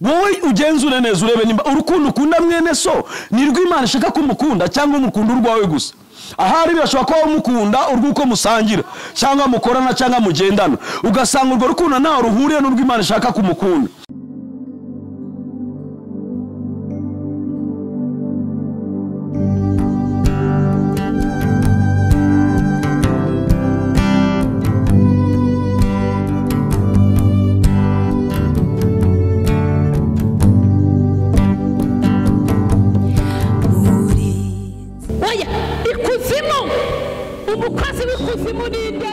wowe ugenzure neza urebe nimba urukundo ukunda mwene so nirwo Imana ishaka kumukunda cyangwa umukunda urwawe gusa. Ahari birashobora ko umukunda urwuko musangira cyangwa mukorana cyangwa mugendana, ugasanga urwo rukundo naho ruhuriye n'urwo Imana ishaka kumukunda. Umukozi w'ikuzimu ninde?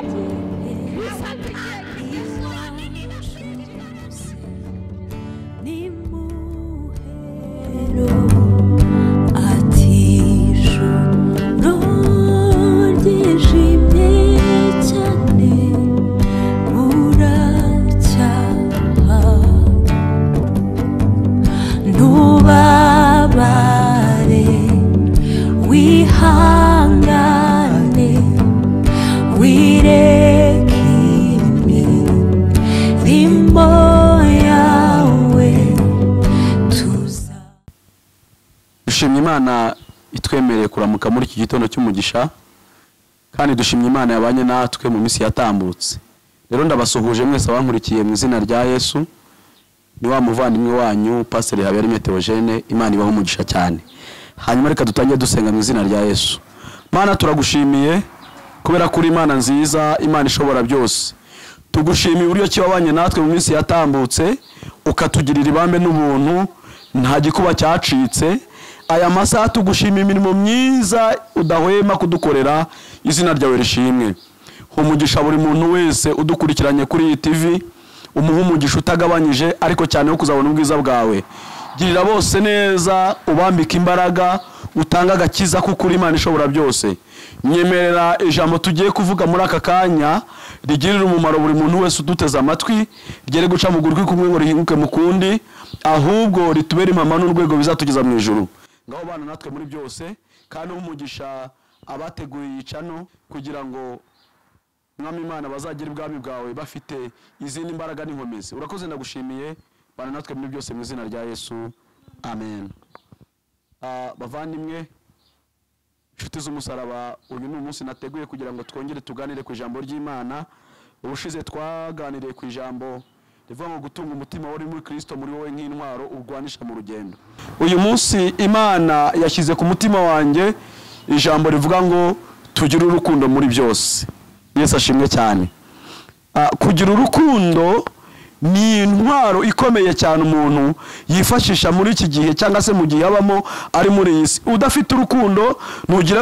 Dushimye Imana itwemereye kuramuka muri iki gitondo cy'umugisha, kandi dushimye Imana yabanye natwe mu minsi yatambutse. Rero ndabasuhuje mwese abankurikiye mu izina rya Yesu. Ni wa muvandimwe wanyu Pastor Habiyaremye Theogene. Imana ibaho umugisha cyane. Hanyuma reka dutangiye dusenga mu izina rya Yesu. Mana turagushimiye kubera kuri Imana nziza, Imana ishobora byose. Tugushimiye uburyo kibabanye natwe mu minsi yatambutse, ukatugirira ibambe n'ubuntu, nta gikuba cyacitse. Aya masaha tugushimiye imirimo myiza udahwema kudukorera, izina ryawe rishimwe. Umugisha buri muntu wese udukurikiranye kuri iyi TV, umuha umugisha utagabanyije ariko cyane wo kuzabona ubwiza bwawe. Girira bose neza, ubambika imbaraga, utanga agakiza kuko uri Imana ishobora byose. Nyemerera ijambo tugiye kuvuga muri aka kanya rigirira umumaro buri muntu wese uduteza amatwi, ryere guca mu gurwi kumwe ngo rihinguke mu kundi, ahubwo ritubere impama n'urwego bizatugeza mu ijuru. Ngaho bana natwe muri byose, kandi umugisha abateguye yicano kugira ngo Mwami Imana bazagira ibwami bwawe bafite izindi imbaraga n'inkomezi. Urakoze ndagushimiye, bana natwe muri byose mu izina rya Yesu. Amen. Bavandimwe, inshuti z'umusaraba, uyu ni umunsi nateguye kugira ngo twongere tuganire ku ijambo ry'Imana. Ubushize twaganiriye ku ijambo rivuga ngo gutunga umutima wari muri Kristo muri wowe nk'intwaro urwanisha mu rugendo. Uyu munsi Imana yashyize ku mutima wanjye ijambo rivuga ngo tugire urukundo muri byose. Yesu ashimwe cyane. Kugira urukundo ni intwaro ikomeye cyane umuntu yifashisha muri iki gihe cyangwa se mu gihe abamo ari muri iyi si. Udafite urukundo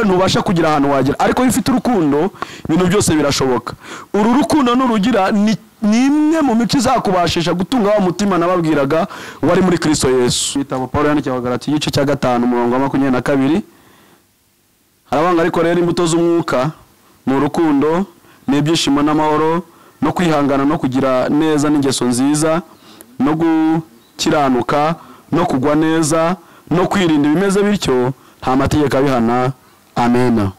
ntubasha kugira ahantu wagera, ariko iyo ufite urukundo ibintu byose birashoboka. Uru rukundo nurugira ni imwe mu mico izakubashisha gutunga wa mutima nababwiraga wari muri Kristo Yesu. Igitabo Paulo yandikiye Abagalatiya igice cya 5:22 harabanga ariko rero imbuto z'umwuka mu rukundo n'ibyishimo n'amahoro no kwihangana no kugira neza n'ingeso nziza no gukiranuka no kugwa neza no kwirinda ibimeze bityo nta mategeko abihana. Amen.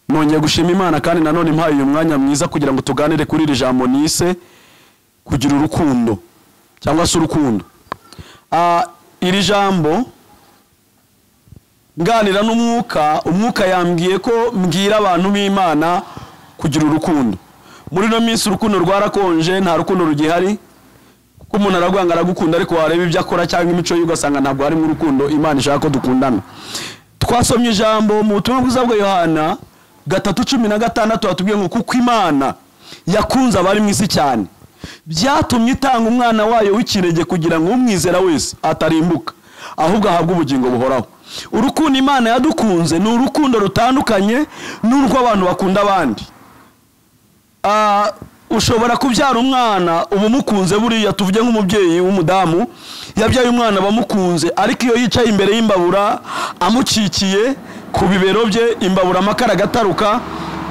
Nongeye gushima Imana kandi nanone impaye uyu mwanya mwiza kugira ngo tuganire kuri iri jambo nise kugira urukundo cyangwa se urukundo. Iri jambo nganira umwuka yambwiye ko mbwira abantu b'Imana kugira urukundo. Muri no minsi urukundo rwarakonje, nta rukundo rugihari, kuko umuntu aragwanga aragukunda ariko wareba ibyo akora cyangwa imico ye ugasanga ntabwo ari mu rukundo Imana ishaka ko dukundana. Twasomye ijambo mu butumwa bwiza bwa Yohana 3:16 atubwiye ngo kuko Imana yakunze abari mu isi cyane byatumye itanga umwana wayo w'ikirege kugira ngo umwizera wese atarimbuka ahubwo ahabwe ubugingo buhoraho. Urukundo Imana yadukunze ni urukundo rutandukanye n'urwo abantu bakunda abandi. Ushobora kubyara umwana umukunze, buriya tuvuge nk'umubyeyi w'umudamu yabyaye umwana bamukunze, ariko iyo yicaye imbere y'imbabura amucikiye ku bibero bye, imbabura amakara gataruka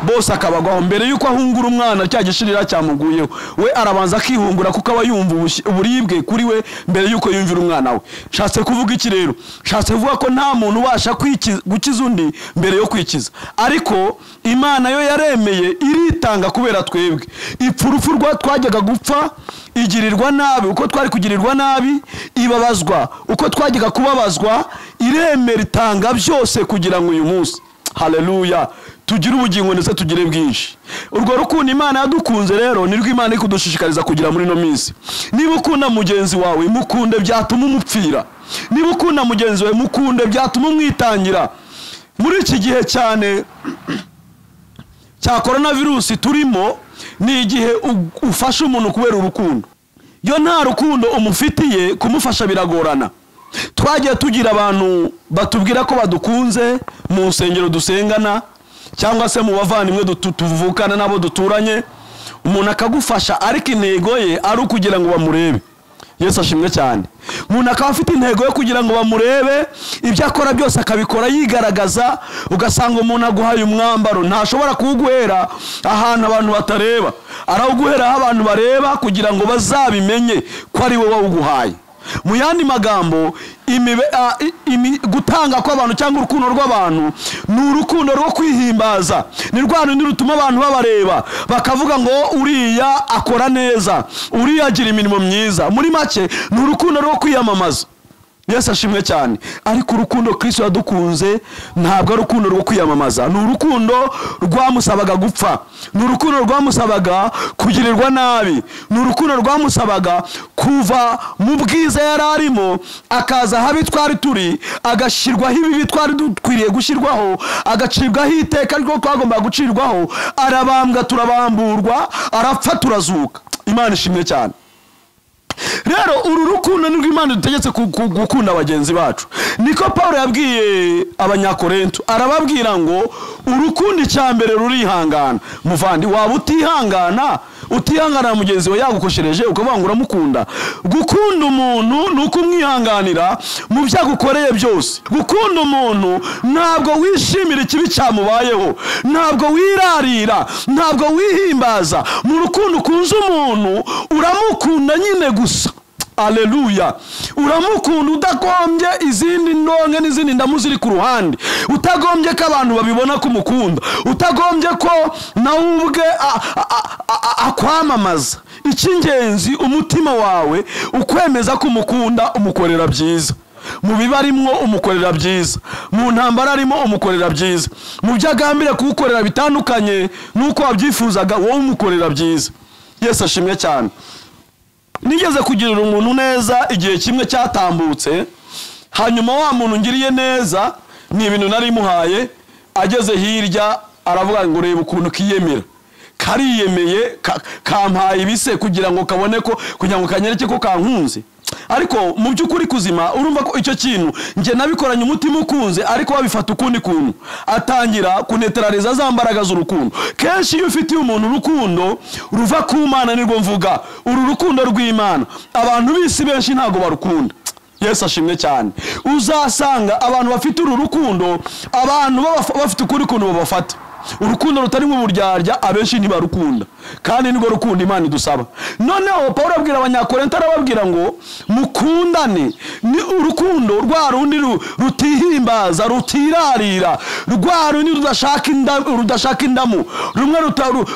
bose akabagwaho, mbere yuko ahungura umwana cya gishirira cyamuguyeho we arabanza akihungura kuko aba yumva uburibwe kuri we mbere yuko yumvira umwana we. Shatse kuvuga iki rero? Shatse kuvuga ko nta muntu ubasha gukiza undi mbere yo kwikiza, ariko Imana yo yaremeye iritanga kubera twebwe. Ipfurufu rwa twajyaga gupfa igirirwa nabi uko twari kugirirwa nabi, ibabazwa uko twajyaga kubabazwa, iremera itanga byose kugira ngo uyu munsi, haleluya, tugire ubugingo ndetse tugire bwinshi. Urwo rukundo Imana yadukunze rero nirwo Imana ikudushishikariza kugira muri no minsi. Niba ukunda mugenzi wawe, mukunde byatuma umupfira. Niba ukunda mugenzi wawe, mukunde byatuma umwitangira. Muri iki gihe cyane cya coronavirus turimo, ni igihe ufasha umuntu kubera urukundo. Yo nta rukundo umufitiye, kumufasha biragorana. Twagiye tugira abantu batubwira ko badukunze mu nsengero dusengana, cyangwa se mu bavandimwe tuvukana nabo duturanye, umuntu akagufasha ariko intego ye ari ukugira ngo bamurebe. Yesu ashimwe cyane. Umuntu akaba afite intego yo kugira ngo bamurebe, ibyo akora byose akabikora yigaragaza, ugasanga umuntu aguhaye umwambaro ntashobora kuguhera ahantu abantu batareba, arawuguhera aho abantu bareba kugira ngo bazabimenye ko ari wowe wawuguhaye. Mu yandi magambo, gutanga kw'abantu cyangwa urukundo rw'abantu ni urukundo rwo kwihimbaza. Ni rwa rundi rutuma abantu babareba bakavuga ngo uriya akora neza, uriya agira imirimo myiza. Muri make ni urukundo rwo kwiyamamaza. Yesu ashimwe cyane. Ariko urukundo Kristo yadukunze ntabwo ari urukundo rwo kwiyamamaza, ni urukundo rwamusabaga gupfa, ni urukundo rwamusabaga kugirirwa nabi, ni urukundo rwamusabaga kuva mu bwiza yari arimo akaza habi twari turi, agashirwaho ibibi twari dukwiriye gushyirwaho, agacibwaho iteka ryo twagombaga gucirwaho, arabambwa turabamburwa, arapfa turazuka. Imana ishimwe cyane. Rero uru rukundo nirwo Imana dutegetse gukunda bagenzi bacu. Niko Paulo yabwiye abanyakorinto, arababwira ngo urukundo cyambere rurihangana. Muvandi, waba utihangana mugenzi we yagukoshereje ukavuga ngo uramukunda? Gukunda umuntu nuko umwihanganira mu byagukoreye byose. Gukunda umuntu ntabwo wishimira ikibi cyamubayeho, ntabwo wirarira, ntabwo wihimbaza. Mu rukundo ukunze umuntu uramukunda nyine gusa. Haleluya. Uramukunda udagombye izindi ndonke n'izindi ndamu ziri ku ruhande, utagombye ko abantu babibona ko umukunda, utagombye ko nawe ubwe akwamamaza. Icy'ingenzi, umutima wawe ukwemeza ko umukunda, umukorera byiza. Mu bibarimo umukorera byiza, mu ntambara arimo umukorera byiza, mu byagambire kugukorera bitandukanye nuko wabyifuzaga wowe umukorera byiza. Yesu ashimwe cyane. Nigeze kugirira umuntu neza igihe kimwe cyatambutse, hanyuma wa muntu ngiriye neza ni ibintu nari muhaye, ageze hirya aravuga ngo reba ukuntu kiyemera, kariyemeye kampaye ibise kugira ngo kabone ko, kugira ngo kanyereke ko kankunze. Ariko mu by'ukuri kuzima urumva ko icyo kintu nge nabikoranye umutima ukunze, ariko wabifata ukundi kuntu, atangira kunetraliza za mbaraga z'urukundo. Kenshi iyo ufitiye umuntu urukundo ruva ku Mana, nirwo mvuga uru rukundo rw'Imana, abantu bisi benshi ntago barukunda. Yesu ashimwe cyane. Uzasanga abantu bafite uru rukundo, abantu bafite ukuri kuntu babafata. Urukundo rutari mu buryarya abenshi ntibarukunda, kandi nirwo rukundo Imana idusaba. Noneho Paulo abwira abanyakorinto, arababwira ngo mukundane. Ni urukundo rwa rundi rutihimbaza, rutirarira, rwa rundi rudashaka indamu, rumwe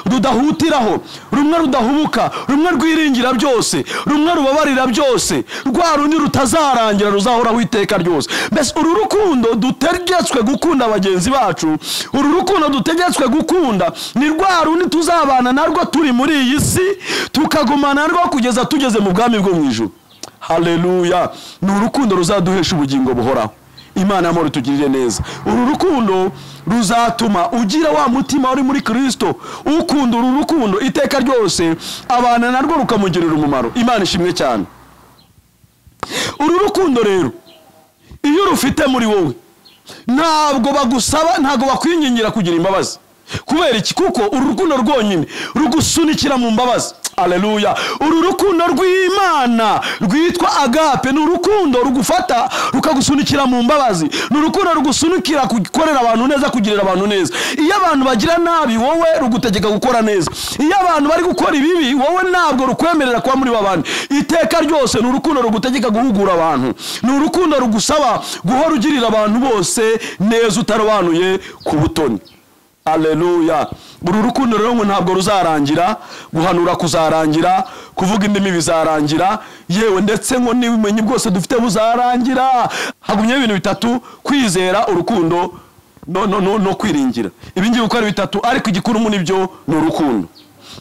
rudahutiraho, rumwe rudahubuka, rumwe rwiringira byose, rumwe rubabarira byose, rwa rundi rutazarangira, ruzahoraho iteka ryose. Mbese uru rukundo dutegetswe gukunda bagenzi bacu, uru rukundo dutegetswe gukunda ni rwa rundi tuzabana narwo turi muri iyi si, tukagumana narwo kugeza tugeze mu bwami bwo mu ijuru. Haleluya. Ni urukundo ruzaduhesha ubugingo buhoraho. Imana y'amahoro tugirire neza. Uru rukundo ruzatuma ugira wa mutima uri muri Kristo, ukunda uru rukundo iteka ryose, abana narwo rukamugirira umumaro. Imana ishimwe cyane. Uru rukundo rero iyo rufite muri wowe, ntabwo bagusaba, ntabwo bakwingingira kugira imbabazi. Kubera iki? Kuko uru rukundo rwonyine rugusunikira mu mbabazi. Haleluya. Uru rukundo rw'Imana rwitwa agape, ni urukundo rugufata rukagusunikira mu mbabazi, ni urukundo rugusunikira gukorera abantu neza, kugirira abantu neza. Iyo abantu bagira nabi, wowe rugutegeka gukora neza. Iyo abantu bari gukora ibibi, wowe ntabwo rukwemerera kuba muri babandi. Iteka ryose ni urukundo rugutegeka guhugura abantu, ni urukundo rugusaba guhora ugirira abantu bose neza, utarobanuye ku butoni. Haleluya. Uru rukundo rero ntabwo ruzarangira, guhanura kuzarangira, kuvuga indimi bizarangira, yewe ndetse ngo nibumenye bwose dufite buzarangira. Hagumye ibintu bitatu: kwizera, urukundo no kwiringira. Ibi ngibi uko ari bitatu, ariko igikuru mu nibyo ni urukundo.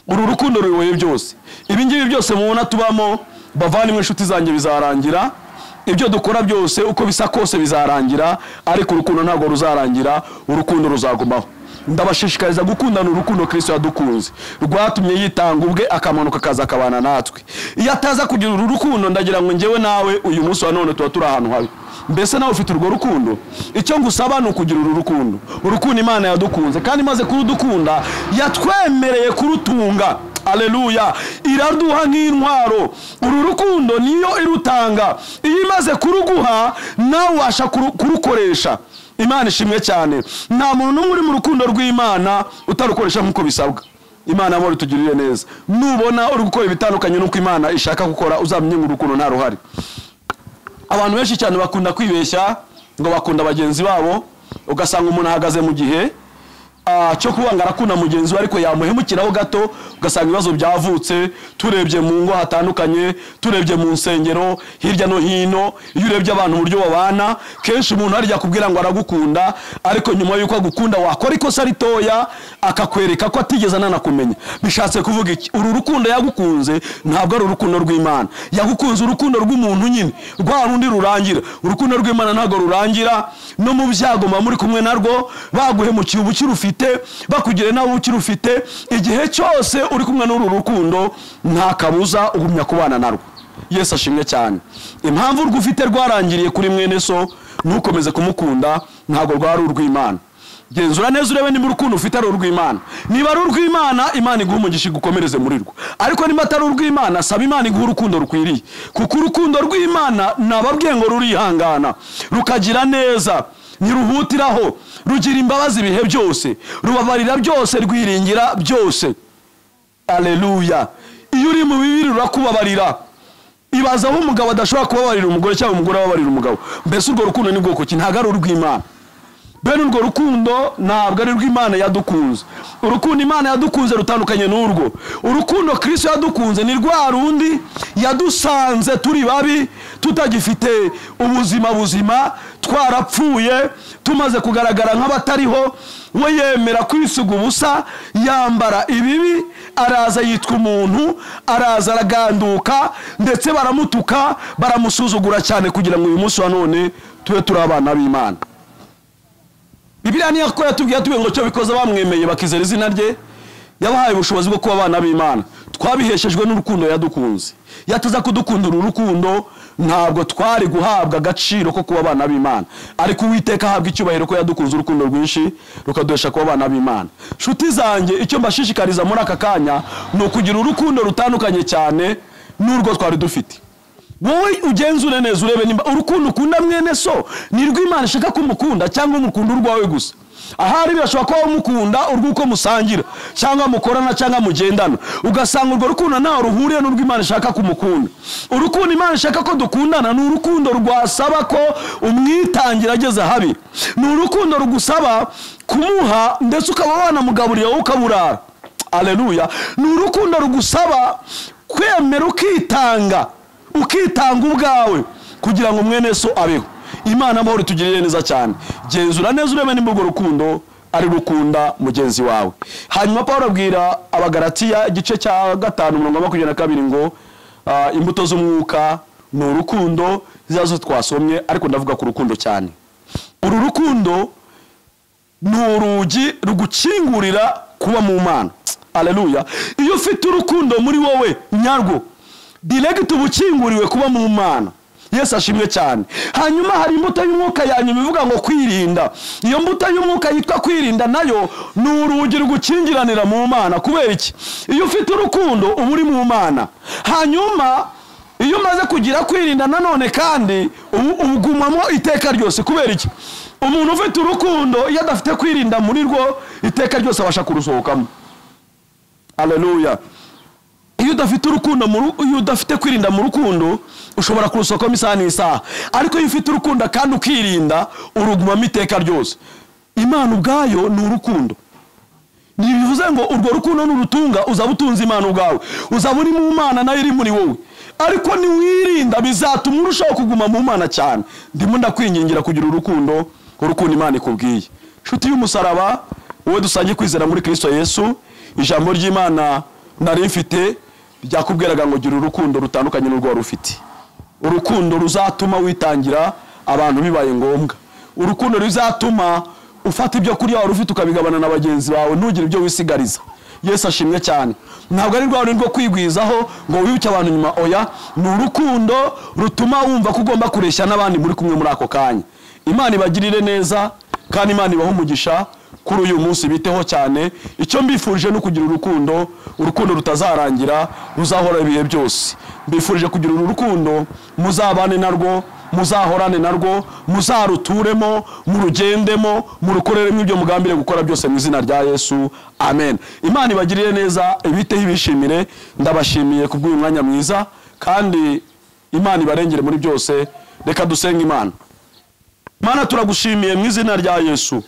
Uru rukundo ruyoboye byose. Ibi ngibi byose mubona tubamo, bavandimwe inshuti zanjye, bizarangira. Ibyo dukora byose uko bisa kose bizarangira, ariko urukundo ntabwo ruzarangira, urukundo ruzagumaho. Ndabashishikariza gukundana urukundo Kristo yadukunze, rwatumye yitanga ubwe akamanuka akaza akabana natwe. Iyo ataza kugira uru rukundo, ndagira ngo njyewe nawe uyu munsi wa none tuba turi ahantu habi. Mbese nawe ufite urwo rukundo? Icyo ngusaba ni ukugira uru rukundo. Urukundo Imana yadukunze, kandi imaze kurudukunda yatwemereye kurutunga. Haleluya. Iraduha nk'intwaro. Uru rukundo niyo irutanga. Iyo imaze kuruguha, nawe washa kurukoresha. Imana ishimwe cyane. Nta muntu uri mu rukundo rw'Imana utarukoresha nk'uko bisabwa. Imana amore tugirire neza. Nubona uri gukora ibitandukanye nuko Imana ishaka gukora, uzamenye ngo urukundo nta ruhari. Abantu benshi cyane bakunda kwibeshya ngo bakunda bagenzi babo, ugasanga umuntu ahagaze mu gihe cyo kubanga arakunda mugenzi we, ariko yamuhemukiraho gato ugasanga ibibazo byavutse. Turebye mu ngo hatandukanye, turebye mu nsengero hirya no hino, iyo urebye abantu uburyo babana, kenshi umuntu arijya kubwira ngo aragukunda, ariko nyuma yuko agukunda wakora ikosa ritoya akakwereka ko atigeze ananakumenya. Bishatse kuvuga iki? Uru rukundo yagukunze ntabwo ari urukundo rw'Imana. Yagukunze urukundo rw'umuntu nyine, rwa rundi rurangira. Urukundo rw'Imana ntabwo rurangira. No mu byago muri kumwe narwo, baguhemukiye ubukiri ufite, bakugire nawe ubukiri ufite, igihe cyose uri kumwe n'uru rukundo nta kabuza ugumya kubana narwo. Yesu ashimwe cyane. Impamvu urwo ufite rwarangiriye kuri mwene so, ntukomeze kumukunda, ntabwo rwari urw'Imana. Genzura neza urebe niba urukundo ufite ari urw'Imana. Niba ari urw'Imana, Imana iguha umugisha gukomereze muri rwo. Ariko niba atari urw'Imana, saba Imana iguha urukundo rukwiriye. Kuko urukundo rw'Imana nababwiye ngo rurihangana, rukagira neza, ntiruhutiraho, rugira imbabazi ibihe byose, rubabarira byose, rwiringira byose. Haleluya. Iyo uri mu bibi rurakubabarira. Ibaza aho umugabo adashobora kubabarira umugore, cyangwa umugore ababarira umugabo. Mbese urwo rukundo ni bwoko ki? Ntabwo ari urw'Imana. Bene urwo rukundo ntabwo ari urw'Imana yadukunze. Urukundo Imana yadukunze rutandukanye n'urwo. Urukundo Kristo yadukunze ni rwa rundi yadusanze turi babi, tutagifite ubuzima buzima, twarapfuye, tumaze kugaragara nk'abatariho. We yemera kwisuga ubusa, yambara ibibi, araza yitwa umuntu, araza araganduka, ndetse baramutuka, baramusuzugura cyane, kugira ngo uyu munsi wa none tube turi abana b'Imana. Bibiliya niyo ko yatubwiye ngo cyo bikoze bamwemeye bakizera izina rye, yabahaye ubushobozi bwo kuba abana b'Imana. Twabiheshejwe n'urukundo yadukunze. Yatuza kudukunda uru rukundo, ntabwo twari guhabwa agaciro ko kuba abana b'Imana, ariko Uwiteka ahabwa icyubahiro ko yadukunze urukundo rwinshi rukaduhesha kuba abana b'Imana. Nshuti zanjye, icyo mbashishikariza muri aka kanya ni ukugira urukundo rutandukanye cyane n'urwo twari dufite. Wowe ugenzure neza urebe nimba urukundo ukunda mwene so ni rw'Imana ishaka kumukunda, cyangwa umukunda urwawe gusa. Ahari birashobora kuba umukunda urwuko musangira, cyangwa mukorana, cyangwa mugendana, ugasanga urwo rukundo ntaho ruhuriye n'urw'Imana ishaka kumukunda. Urukundo Imana ishaka ko dukundana ni urukundo rwasaba ko umwitangira ageze habi. Ni urukundo rugusaba kumuha, ndetse ukaba wanamugaburira wowe ukaburara. Haleluya. Ni urukundo rugusaba kwemera ukitanga ubwawe kugira ngo mwene so abeho. Imana amahoro tugirire neza cyane. Genzura neza urebe nimba urwo rukundo ari rukunda mugenzi wawe. Hanyuma Pawulo abwira Abagalatiya igice cya 5:22 ngo imbuto z'umwuka ni urukundo, zazo twasomye, ariko ndavuga ku rukundo cyane. Uru rukundo ni urugi rugukingurira kuba mu Mana. Haleluya. Iyo ufite urukundo muri wowe nyarwo, direct ubukinguriwe kuba mu Mana. Yesu ashimwe cyane. Hanyuma hari imbuto y'umwuka yanyuma ivuga ngo kwirinda. Iyo mbuto y'umwuka yitwa kwirinda nayo ni urugi rugukingiranira mu Mana. Kubera iki? Iyo ufite urukundo uba uri mu Mana. Hanyuma iyo umaze kugira kwirinda nanone kandi ugumamo iteka ryose. Kubera iki? Umuntu ufite urukundo iyo adafite kwirinda muri rwo, iteka ryose abasha kurusohokamo. Haleluya. Iyo udafite urukundo iyo udafite kwirinda mu rukundo, ushobora kurusokamo isaha n'isaha. Ariko iyo ufite urukundo kandi ukirinda, urugumamo iteka ryose. Imana ubwayo ni urukundo. Nibivuze ngo urwo rukundo n'urutunga uzaba utunze Imana ubwawe, uzaba uri mu Mana nayo iri muri wowe. Ariko ni wirinda bizatuma urushaho kuguma mu Mana cyane. Ndimo ndakwingingira kugira urukundo Imana ikubwiye. Nshuti y'umusaraba, wowe dusangiye kwizera muri Kristo Yesu, ijambo ry'Imana nari mfite ryakubwiraga ngo gira urukundo rutandukanye n'urwo wari ufite. Urukundo ruzatuma witangira abantu bibaye ngombwa. Urukundo ruzatuma ufata ibyo kurya wari ufite ukabigabana na bagenzi bawe, ntugire ibyo wisigariza. Yesu ashimwe cyane. Ntabwo ari rwo kwigwizaho ngo wibuke abantu nyuma, oya, ni urukundo rutuma wumva ko ugomba kureshya n'abandi muri kumwe muri ako kanya. Imana ibagirire neza kandi Imana ibahe umugisha kuri uyu munsi, biteho cyane. Icyo mbifurije no kugira urukundo rutazarangira, ruzahora ibihe byose. Mbifurije kugira urukundo muzabane narwo, muzahorane narwo, muzaruturemo, murugendemo, murukoreremo ibyo mugambire gukora byose mu izina rya Yesu. Amen. Imana ibagirire neza, ibiteho ibishimire. Ndabashimiye kubw'uyu mwanya mwiza kandi Imana ibarengere muri byose. Reka dusenga Imana. Mana, turagushimiye mu izina rya Yesu.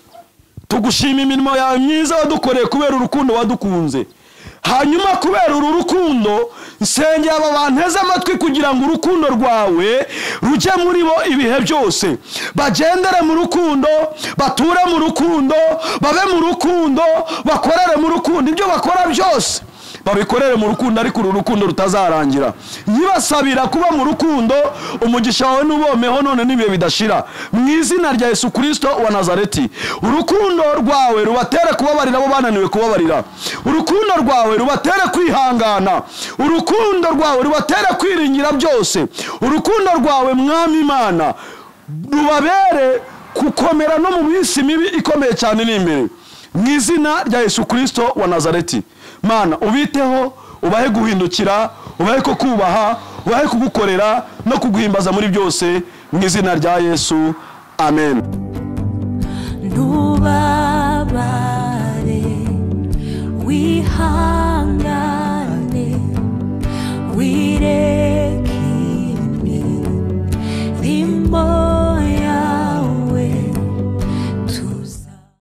Tugushima imirimo yawe myiza wadukoreye kubera urukundo wadukunze. Hanyuma kubera uru rukundo nsengera aba banteze amatwi kugira ngo urukundo rwawe rujye muri bo ibihe byose. Bagendere mu rukundo, bature mu rukundo, babe mu rukundo, bakorere mu rukundo, ibyo bakora byose babikorere mu rukundo, ariko uru rukundo rutazarangira. Nyibasabira kuba mu rukundo, umugisha wawe nubomeho none n'ibihe bidashira, mu izina rya Yesu Kristo wa Nazareti. Urukundo rwawe rubatere kubabarira abo bananiwe kubabarira. Urukundo rwawe rubatere kwihangana. Urukundo rwawe rubatere kwiringira byose. Urukundo rwawe Mwami Imana rubabere kukomera no mu minsi mibi ikomeye cyane n'imbere, mu izina rya Yesu Kristo wa Nazareti. Mana, ubiteho, ubahe guhindukira, ubahe ko kubaha, ubahe kugukorera no kuguhimbaza muri byose, mu izina rya Yesu. Amen.